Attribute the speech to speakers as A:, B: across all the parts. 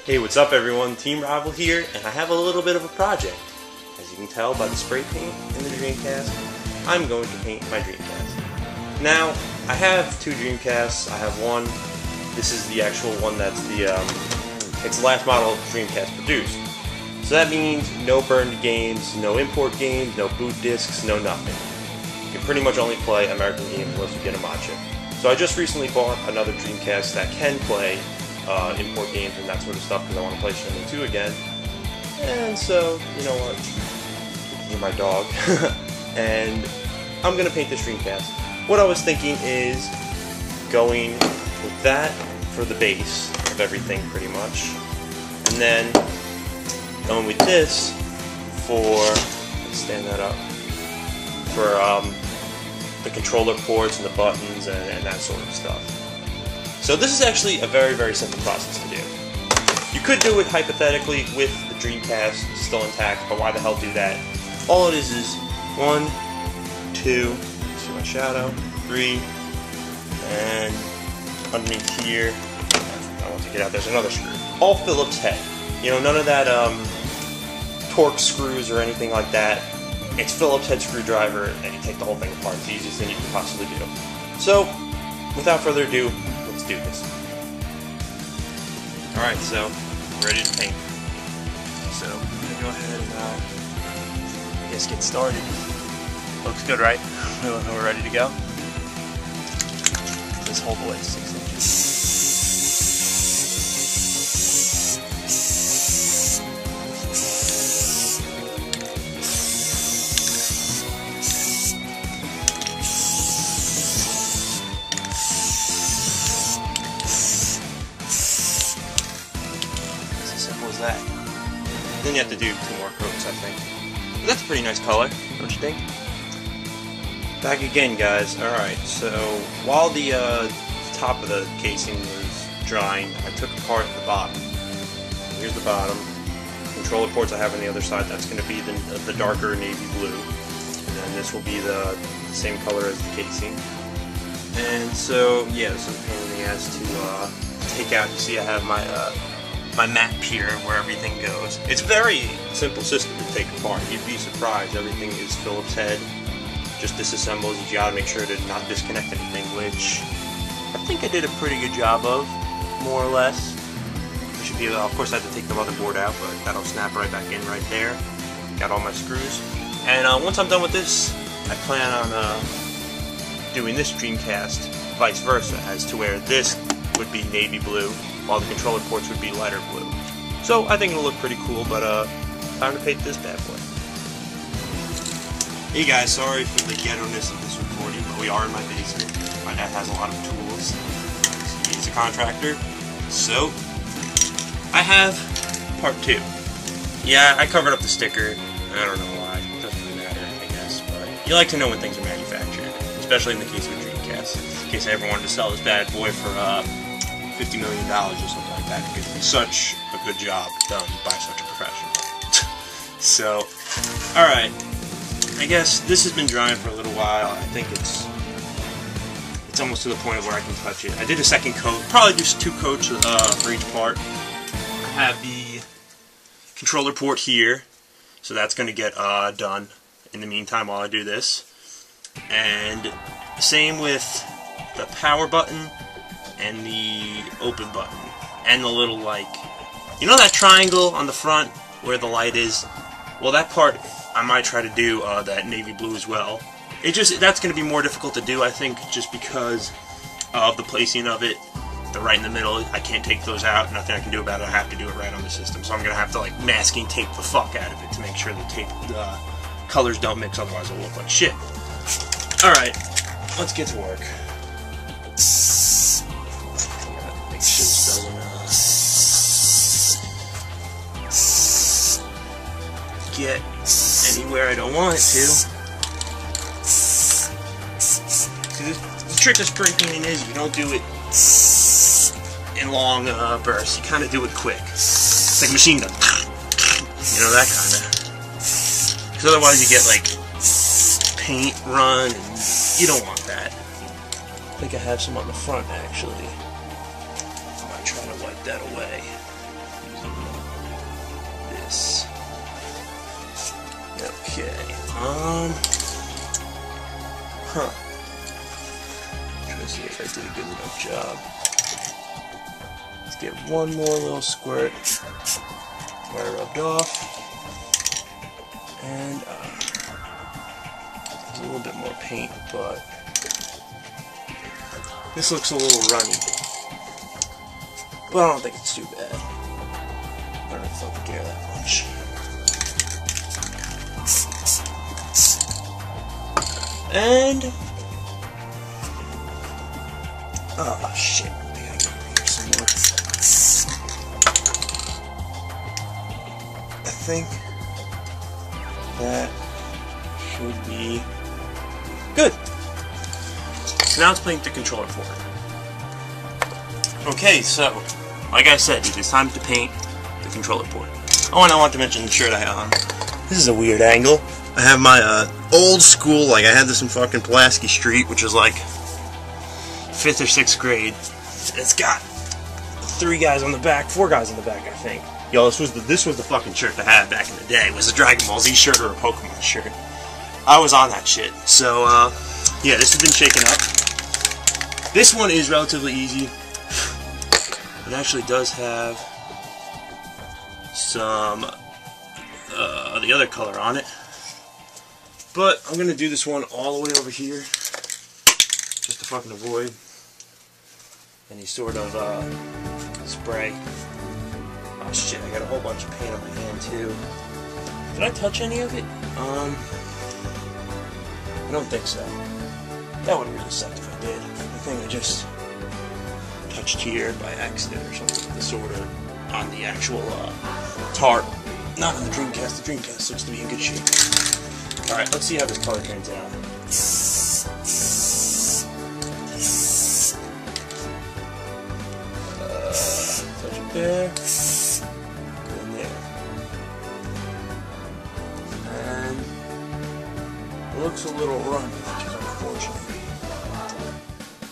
A: Hey, what's up everyone? Team Rival here, and I have a little bit of a project. As you can tell by the spray paint in the Dreamcast, I'm going to paint my Dreamcast. Now, I have two Dreamcasts. I have one. This is the actual one that's it's the last model of the Dreamcast produced. So that means no burned games, no import games, no boot discs, no nothing. You can pretty much only play American games unless you get a mod chip. So I just recently bought another Dreamcast that can play import games and that sort of stuff because I want to play Shenmue 2 again. And so, you know what? You're my dog. And I'm going to paint this Dreamcast. What I was thinking is going with that for the base of everything pretty much. And then going with this for, let's stand that up, for the controller ports and the buttons and that sort of stuff. So this is actually a very, very simple process to do. You could do it hypothetically with the Dreamcast still intact, but why the hell do that? All it is 1, 2, see my shadow, 3, and underneath here, I want to get out, there's another screw. All Phillips head. You know, none of that Torx screws or anything like that. It's Phillips head screwdriver, and you take the whole thing apart. It's the easiest thing you can possibly do. So, without further ado, let's do this. Alright, so, we're ready to paint. So, I'm going to go ahead and, I guess get started. Looks good, right? We're ready to go. Just hold the way 6 inches. That. Then you have to do 2 more coats, I think. But that's a pretty nice color, don't you think? Back again, guys. Alright, so while the top of the casing was drying, I took apart the bottom. Here's the bottom. Controller ports I have on the other side, that's going to be the darker navy blue. And then this will be the same color as the casing. And so, yeah, this is a pain in the ass to take out. You see I have my map here where everything goes. It's a very simple system to take apart. You'd be surprised. Everything is Phillips head. Just disassembles. You gotta make sure to not disconnect anything, which I think I did a pretty good job of, more or less. I should be able, of course I had to take the motherboard out, but that'll snap right back in right there. Got all my screws. And once I'm done with this, I plan on doing this Dreamcast vice versa, as to where this would be navy blue, while the controller ports would be lighter blue. So I think it'll look pretty cool, but time to paint this bad boy. Hey guys, sorry for the ghetto-ness of this recording, but we are in my basement. My dad has a lot of tools. He's a contractor. So, I have part 2. Yeah, I covered up the sticker. I don't know why. It doesn't really matter, I guess. But you like to know when things are manufactured, especially in the case of Dreamcast. In case I ever wanted to sell this bad boy for $50 million or something like that, because it's such a good job done by such a professional. So, alright, I guess this has been drying for a little while. I think it's almost to the point where I can touch it. I did a second coat, probably just 2 coats for each part. I have the controller port here, so that's going to get done in the meantime while I do this. And same with the power button and the open button, and the little, like, you know that triangle on the front where the light is? Well, that part I might try to do that navy blue as well. That's going to be more difficult to do, I think, just because of the placing of it. They're right in the middle. I can't take those out. Nothing I can do about it. I have to do it right on the system. So I'm going to have to, like, masking tape the fuck out of it to make sure the colors don't mix, otherwise it'll look like shit. Alright, let's get to work. Get anywhere I don't want it to. See, the trick of spray painting is you don't do it in long bursts. You kind of do it quick. It's like a machine gun. You know, that kind of. Because otherwise you get like paint run, and you don't want that. think I have some on the front, actually. I might try to wipe that away using this. Okay. Try to see if I did a good enough job. Let's get one more little squirt where I rubbed off. And there's a little bit more paint, but this looks a little runny. But I don't think it's too bad. I don't fucking care that much. And oh shit, I gotta get here some more. I think that should be good. So now let's paint the controller port. Okay, so like I said, it is time to paint the controller port. Oh, and I want to mention the shirt I have on. This is a weird angle. I have my old school, like I had this in fucking Pulaski Street, which is like 5th or 6th grade. It's got 4 guys on the back, I think. Yo, this was the fucking shirt I had back in the day. It was a Dragon Ball Z shirt or a Pokemon shirt. I was on that shit. So, yeah, this has been shaken up. This one is relatively easy. It actually does have some the other color on it. But I'm gonna do this one all the way over here, just to fucking avoid any sort of spray. Oh shit, I got a whole bunch of paint on my hand too. Did I touch any of it? I don't think so. That would really suck if I did. I think I just touched here by accident or something of the sort, of on the actual tarp. Not on the Dreamcast. The Dreamcast looks to be in good shape. Alright, let's see how this color turns out. Touch it there. Go in there. And it looks a little runny, which is unfortunate.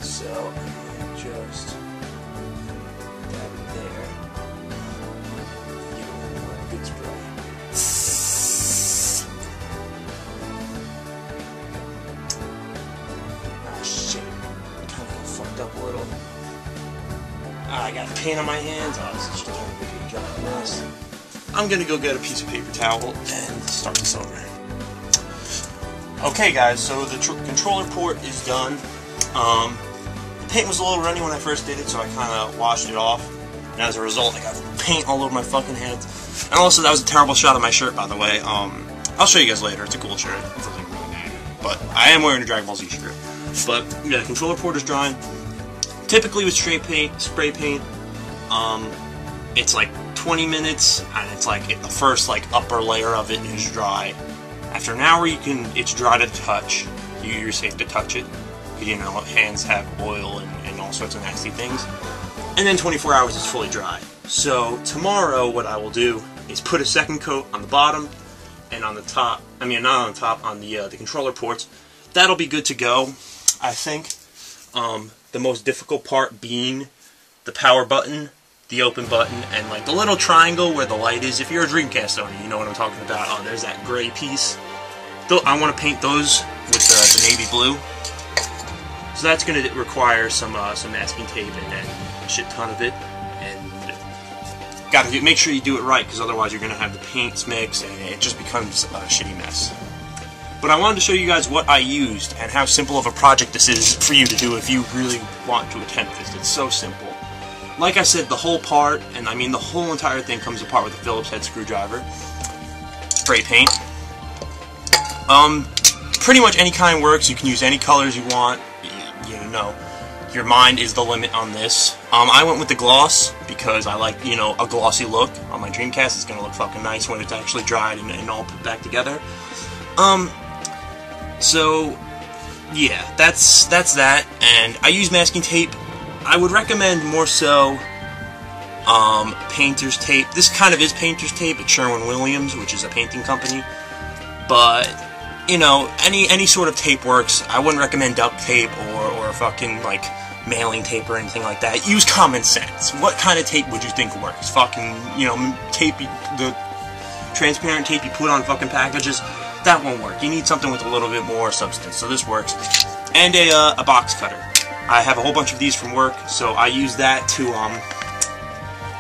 A: So, I'm just dab it there. Give it a little good spray. Up a little. I got paint on my hands. Oh, this is just turning into a giant mess. I'm gonna go get a piece of paper towel and start this over. Okay, guys, so the controller port is done. The paint was a little runny when I first did it, so I kind of washed it off. And as a result, I got paint all over my fucking hands. And also, that was a terrible shot of my shirt, by the way. I'll show you guys later. It's a cool shirt. It doesn't really matter. But I am wearing a Dragon Ball Z shirt. But yeah, the controller port is drying. Typically with spray paint, it's like 20 minutes, and it's like the first like upper layer of it is dry. After an hour, it's dry to the touch. You're safe to touch it, because you know hands have oil and all sorts of nasty things. And then 24 hours it's fully dry. So tomorrow, what I will do is put a second coat on the bottom and on the top. I mean, not on the top, on the controller ports. That'll be good to go, I think. The most difficult part being the power button, the open button, and like the little triangle where the light is. If you're a Dreamcast owner, you know what I'm talking about. Oh, there's that gray piece. I want to paint those with the navy blue. So that's going to require some masking tape and a shit ton of it. And gotta make sure you do it right, because otherwise you're going to have the paints mix and it just becomes a shitty mess. But I wanted to show you guys what I used and how simple of a project this is for you to do if you really want to attempt this. It's so simple. Like I said, the whole part, and I mean the whole entire thing, comes apart with a Phillips head screwdriver. Spray paint. Pretty much any kind works. You can use any colors you want. You know, your mind is the limit on this. I went with the gloss because I like, you know, a glossy look on my Dreamcast. It's gonna look fucking nice when it's actually dried and all put back together. So, yeah, that's that, and I use masking tape. I would recommend more so, painter's tape. This kind of is painter's tape at Sherwin-Williams, which is a painting company, but, you know, any sort of tape works. I wouldn't recommend duct tape or or fucking, like, mailing tape or anything like that. Use common sense. What kind of tape would you think works? Fucking, you know, tape, the transparent tape you put on fucking packages? That won't work. You need something with a little bit more substance, so this works. And a box cutter. I have a whole bunch of these from work, so I use that to,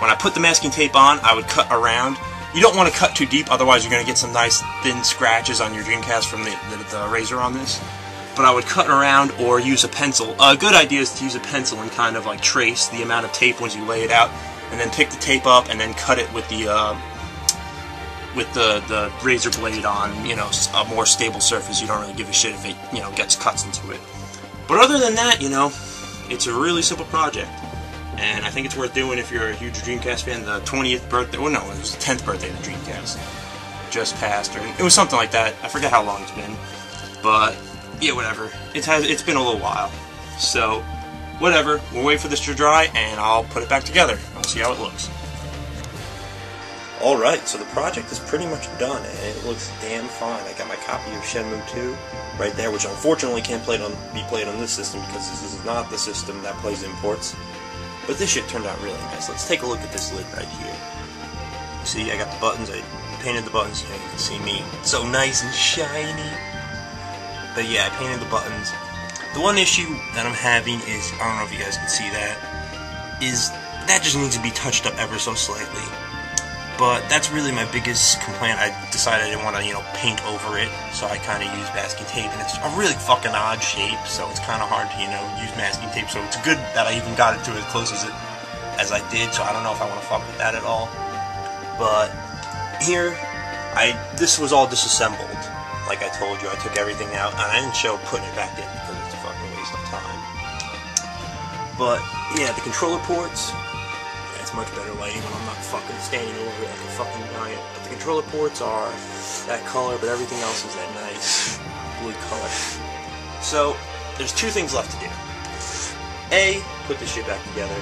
A: when I put the masking tape on, I would cut around. You don't want to cut too deep, otherwise you're going to get some nice thin scratches on your Dreamcast from the razor on this. But I would cut around or use a pencil. A good idea is to use a pencil and kind of like trace the amount of tape once you lay it out, and then pick the tape up and then cut it with the razor blade on, you know, a more stable surface. You don't really give a shit if it, you know, gets cuts into it. But other than that, you know, it's a really simple project. And I think it's worth doing if you're a huge Dreamcast fan. The 20th birthday, well no, it was the 10th birthday of the Dreamcast just passed, or it was something like that. I forget how long it's been, but yeah, whatever. It's been a little while, so whatever. We'll wait for this to dry, and I'll put it back together. We'll see how it looks. All right, so the project is pretty much done, and it looks damn fine. I got my copy of Shenmue 2 right there, which unfortunately can't be played on this system because this is not the system that plays imports. But this shit turned out really nice. Let's take a look at this lid right here. See, I got the buttons. I painted the buttons here. You can see me. So nice and shiny. But yeah, I painted the buttons. The one issue that I'm having is, I don't know if you guys can see that, is that just needs to be touched up ever so slightly. But that's really my biggest complaint. I decided I didn't want to, you know, paint over it, so I kind of used masking tape, and it's a really fucking odd shape, so it's kind of hard to, you know, use masking tape. So it's good that I even got it to as close as I did. So I don't know if I want to fuck with that at all. But here, this was all disassembled. Like I told you, I took everything out, and I didn't show putting it back in because it's a fucking waste of time. But yeah, the controller ports. It's much better lighting when I'm not fucking standing over it like a fucking giant. But the controller ports are that color, but everything else is that nice blue color. So, there's two things left to do. A, put this shit back together.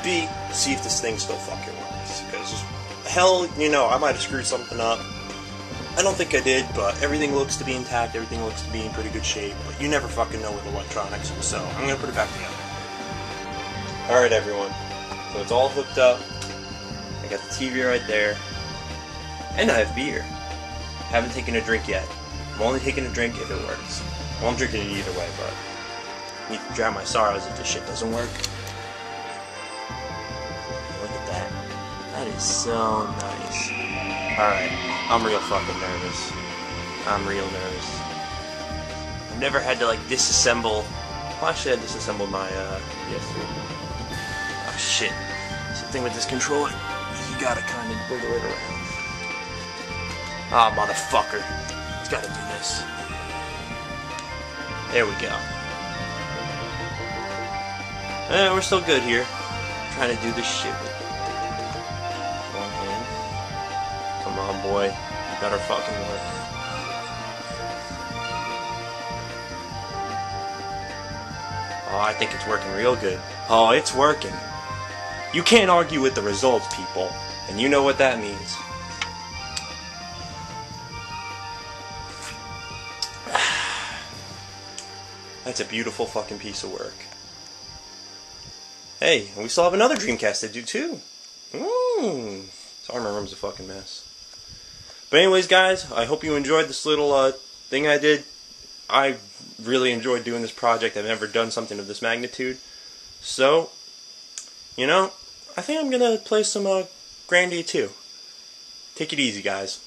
A: B, see if this thing still fucking works. Because, hell, you know, I might have screwed something up. I don't think I did, but everything looks to be intact, everything looks to be in pretty good shape. But you never fucking know with electronics, so I'm gonna put it back together. Alright, everyone. So it's all hooked up. I got the TV right there. And I have beer. Haven't taken a drink yet. I'm only taking a drink if it works. Well, I'm drinking it either way, but I need to drown my sorrows if this shit doesn't work. Look at that. That is so nice. Alright, I'm real fucking nervous. I'm real nervous. I've never had to, like, disassemble. Well, actually, I disassembled my PS3. Oh shit. So the thing with this controller is you gotta kind of wiggle it around. Ah, oh, motherfucker. It's gotta do this. There we go. We're still good here. Trying to do this shit with one hand. Come on, boy. You better fucking work. Oh, I think it's working real good. Oh, it's working. You can't argue with the results, people. And you know what that means. That's a beautiful fucking piece of work. Hey, and we still have another Dreamcast to do too. Sorry, my room's a fucking mess. But anyways, guys, I hope you enjoyed this little thing I did. I really enjoyed doing this project. I've never done something of this magnitude. So, you know, I think I'm gonna play some Grandy 2. Take it easy, guys.